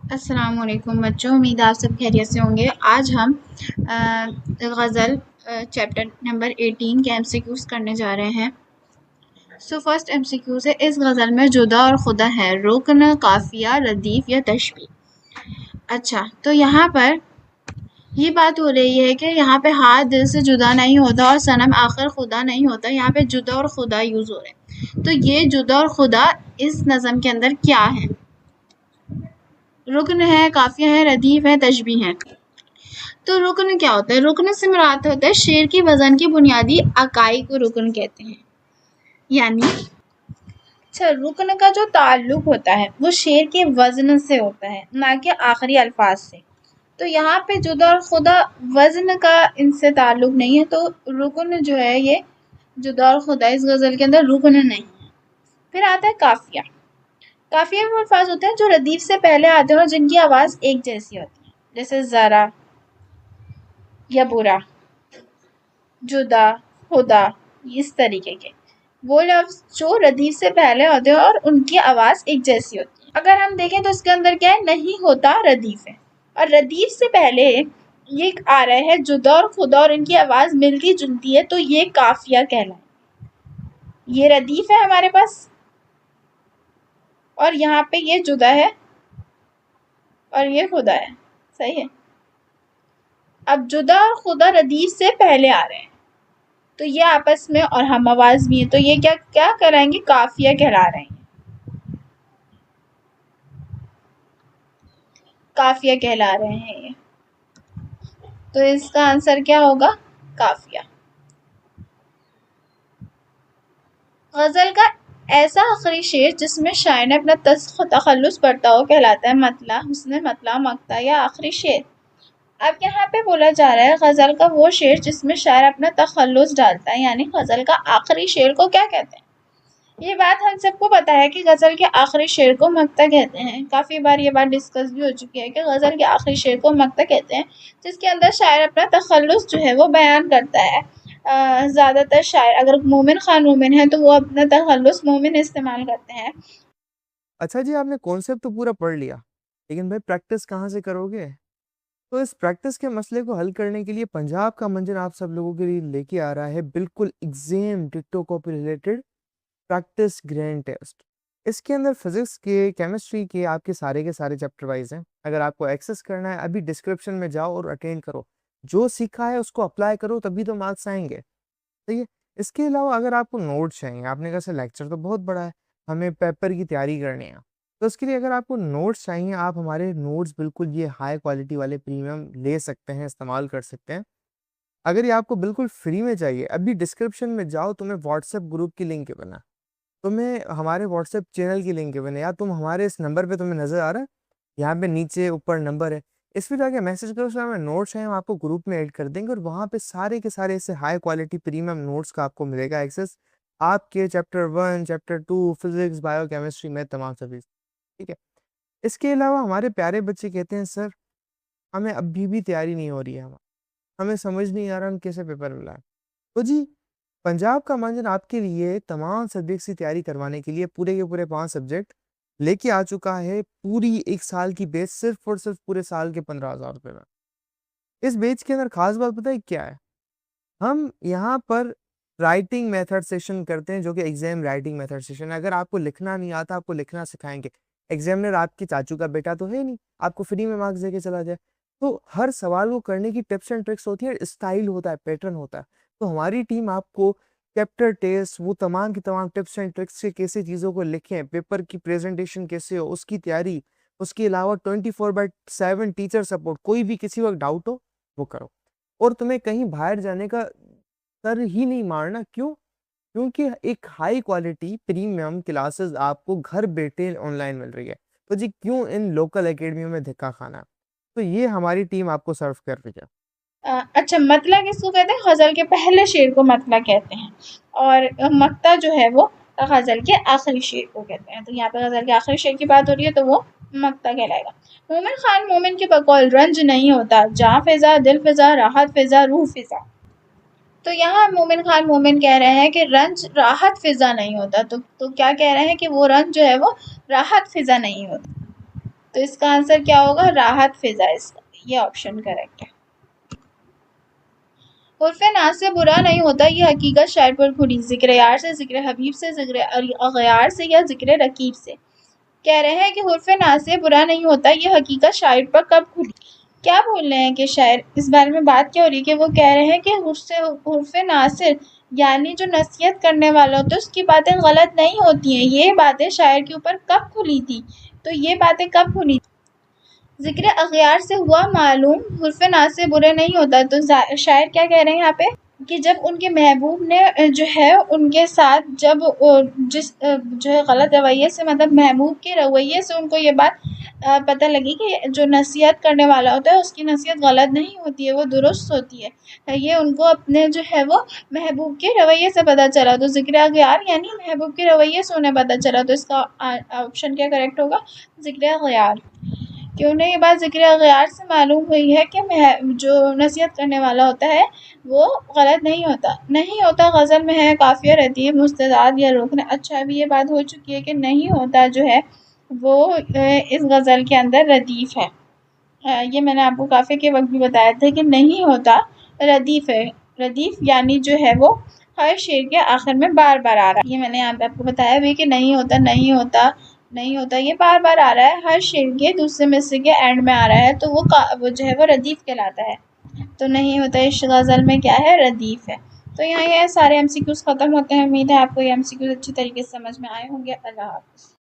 अस्सलाम वालेकुम बच्चों, उम्मीद आप सब खैरियत से होंगे। आज हम गज़ल चैप्टर नंबर 18 के एमसीक्यूज करने जा रहे हैं। फर्स्ट एमसीक्यूज है, इस गज़ल में जुदा और खुदा है, रुकन, काफिया, रदीफ या तशबीह। अच्छा, तो यहाँ पर ये बात हो रही है कि यहाँ पे हाथ दिल से जुदा नहीं होता और सनम आखिर खुदा नहीं होता। यहाँ पे जुदा और खुदा यूज हो रहे हैं। तो ये जुदा और खुदा इस नज़म के अंदर क्या है? रुकन है, काफिया है, रदीफ है, तशबीह है। तो रुकन क्या होता है? रुकन से मुराद होता है शेर की वजन की बुनियादी इकाई को रुकन कहते हैं। यानी अच्छा, रुकन का जो ताल्लुक होता है वो शेर के वजन से होता है, ना कि आखिरी अल्फाज से। तो यहाँ पे जुदा और खुदा वजन का इनसे ताल्लुक नहीं है, तो रुकन जो है ये जुदा और खुदा इस गजल के अंदर रुकन नहीं है। फिर आता है काफिया। काफिया वो अल्फाज होते हैं जो रदीफ से पहले आते हैं और जिनकी आवाज एक जैसी होती है, जैसे जरा या बुरा, जुदा, खुदा, इस तरीके के वो लफ्ज जो रदीफ से पहले होते हैं और उनकी आवाज एक जैसी होती है। अगर हम देखें तो इसके अंदर क्या है, नहीं होता रदीफ है, और रदीफ से पहले ये आ रहा है जुदा और खुदा और इनकी आवाज मिलती जुलती है, तो ये काफिया कहलाए। ये रदीफ है हमारे पास और यहाँ पे ये जुदा है और ये खुदा है। सही है। अब जुदा और खुदा रदीफ से पहले आ रहे हैं, तो ये आपस में और हम आवाज भी है, तो ये क्या क्या कहलाएंगे? काफिया कहला रहे हैं। काफिया कहला रहे हैं ये। तो इसका आंसर क्या होगा? काफिया। गजल का ऐसा आखिरी शेर जिसमें शायर ने अपना तखल्लुस बरता हो कहलाता है मतला, हुस्न मतला, मक्ता या आखिरी शेर। अब यहाँ पे बोला जा रहा है गजल का वो शेर जिसमें शायर अपना तखल्लुस डालता है, यानी गजल का आखिरी शेर को क्या कहते हैं? ये बात हम सबको पता है कि गजल के आखिरी शेर को मक्ता कहते हैं। काफी बार ये बात डिस्कस भी हो चुकी है कि गजल के आखिरी शेर को मक्ता कहते हैं, जिसके अंदर शायर अपना तखल्लुस जो है वो बयान करता है। ज्यादातर शायर, अगर मोमिन खान मोमिन है तो वो अपना तखल्लुस मोमिन इस्तेमाल करते हैं। अच्छा जी, आपने कॉन्सेप्ट तो पूरा पढ़ लिया, लेकिन भाई प्रैक्टिस कहाँ से करोगे? तो इस प्रैक्टिस के मसले को हल करने के लिए पंजाब का मंजर आप सब लोगों के लिए लेके आ रहा है बिल्कुल एग्जाम डिक्टो copy related practice grand test. इसके अंदर फिजिक्स के, केमिस्ट्री के आपके सारे के सारे चैप्टर वाइज हैं। अगर आपको एक्सेस करना है, अभी डिस्क्रिप्शन में जाओ और अटेंड करो, जो सीखा है उसको अप्लाई करो, तभी तो मार्क्स आएंगे। ठीक है। इसके अलावा अगर आपको नोट्स चाहिए, आपने कहा सर लेक्चर तो बहुत बड़ा है, हमें पेपर की तैयारी करनी है, तो उसके लिए अगर आपको नोट्स चाहिए, आप हमारे नोट्स बिल्कुल ये हाई क्वालिटी वाले प्रीमियम ले सकते हैं, इस्तेमाल कर सकते हैं। अगर ये आपको बिल्कुल फ्री में चाहिए, अभी डिस्क्रिप्शन में जाओ, तुम्हें व्हाट्सएप ग्रुप की लिंक बना, तुम्हें हमारे व्हाट्सएप चैनल की लिंक बने, या तुम हमारे इस नंबर पे तुम्हें नजर आ रहा है, यहाँ पे नीचे ऊपर नंबर है, इस पे जाके मैसेज करो, उसमें हमें नोट्स हैं, हम आपको ग्रुप में ऐड कर देंगे, और वहाँ पे सारे के सारे ऐसे हाई क्वालिटी प्रीमियम नोट्स का आपको मिलेगा एक्सेस, आपके chapter 1, chapter 2, physics, bio chemistry में तमाम सभी। ठीक है। इसके अलावा हमारे प्यारे बच्चे कहते हैं सर हमें अभी भी तैयारी नहीं हो रही है, हमें समझ नहीं आ रहा हम कैसे पेपर मिला है। तो जी, पंजाब का मंजर आपके लिए तमाम सब्जेक्ट्स की तैयारी करवाने के लिए पूरे के पूरे 5 सब्जेक्ट लेके आ चुका है, पूरी 1 साल की बेच, सिर्फ और सिर्फ पूरे साल के 15,000 रुपये में। इस बेच के अंदर खास बात पता है क्या है? हम यहाँ पर राइटिंग मेथड सेशन करते हैं, जो कि एग्जाम राइटिंग मेथड सेशन है। अगर आपको लिखना नहीं आता, आपको लिखना सिखाएंगे। एग्जामिनर आपके चाचू का बेटा तो है नहीं, आपको फ्री में मार्क्स देके चला जाए। तो हर सवाल को करने की टिप्स एंड ट्रिक्स होती है, स्टाइल होता है, पैटर्न होता है। तो हमारी टीम आपको चैप्टर टेस्ट, वो तमाम की तमाम टिप्स एंड ट्रिक्स से कैसे चीज़ों को लिखें, पेपर की प्रेजेंटेशन कैसे हो, उसकी तैयारी, उसके अलावा 24/7 टीचर सपोर्ट, कोई भी किसी वक्त डाउट हो वो करो। और तुम्हें कहीं बाहर जाने का सर ही नहीं मारना। क्यों? क्योंकि एक हाई क्वालिटी प्रीमियम क्लासेस आपको घर बैठे ऑनलाइन मिल रही है। तो जी क्यों इन लोकल एकेडमियों में धक्का खाना? तो ये हमारी टीम आपको सर्व कर रही है। अच्छा, मतला किसको कहते हैं? गजल के पहले शेर को मतला कहते हैं, और मक्ता जो है वो गजल के आखिरी शेर को कहते हैं। तो यहाँ पे गजल के आखिरी शेर की बात हो रही है, तो वो मक्ता कहलाएगा। मोमिन खान मोमिन के बकौल रंज नहीं होता, जहाँ फिजा, दिल फिजा, राहत फिजा, रूह फिजा। तो यहाँ मोमिन खान मोमिन कह रहे हैं कि रंज राहत फिजा नहीं होता। तो क्या कह रहे हैं कि वो रंज जो है वो राहत फिजा नहीं होता। तो इसका आंसर क्या होगा? राहत फिजा। इसका ये ऑप्शन करेक्ट है। उर्फ़े नाज़ से बुरा नहीं होता ये हकीकत शायर पर खुली, ज़िक्र यार से, ज़िक्र हबीब से, ज़िक्र अग़यार से या ज़िक्र रकीब से। कह रहे हैं कि उर्फ़े नाज़ से बुरा नहीं होता ये हकीकत शायर पर कब खुली। क्या बोल रहे हैं कि शायर इस बारे में बात क्या हो रही है कि वो कह रहे हैं कि उर्फ़े नासिर यानी जो नसीहत करने वाला होता है उसकी बातें गलत नहीं होती हैं। ये बातें शायर के ऊपर कब खुली थी? तो ये बातें कब खुली? ज़िक्र अग़यार से हुआ मालूम उर्फ़े नाज़ से बुरे नहीं होता। तो शायर क्या कह रहे हैं यहाँ पे कि जब उनके महबूब ने जो है उनके साथ जब जो है गलत रवैये से, मतलब महबूब के रवैये से उनको ये बात पता लगी कि जो नसीहत करने वाला होता है उसकी नसीहत गलत नहीं होती है, वो दुरुस्त होती है। ये उनको अपने जो है वो महबूब के रवैये से पता चला। तो ज़िक्र अग़यार यानी महबूब के रवैये से उन्हें पता चला। तो इसका ऑप्शन क्या करेक्ट होगा? ज़िक्र अग़यार। कि उन्हें ये बात ज़िक्र अग़यार से मालूम हुई है कि जो नसीहत करने वाला होता है वो गलत नहीं होता ग़ज़ल में है काफ़िया रतीब मुस्तदाद या रुकन। अच्छा, अभी ये बात हो चुकी है कि नहीं होता जो है वो इस गज़ल के अंदर रदीफ़ है। ये मैंने आपको काफ़िया के वक्त भी बताया था कि नहीं होता रदीफ़ है। रदीफ़ यानी जो है वो हर शेर के आखिर में बार बार आ रहा है। ये मैंने यहाँ पे आपको बताया भी कि नहीं होता ये बार बार आ रहा है, हर शेर के दूसरे मिसरे के एंड में आ रहा है, तो वो जो है वो रदीफ़ कहलाता है। तो नहीं होता इस गज़ल में क्या है? रदीफ़ है। तो यहाँ ये सारे MCQs ख़त्म होते हैं। उम्मीद है आपको ये MCQs अच्छी तरीके से समझ में आए होंगे। अल्लाह हाफ़िज़।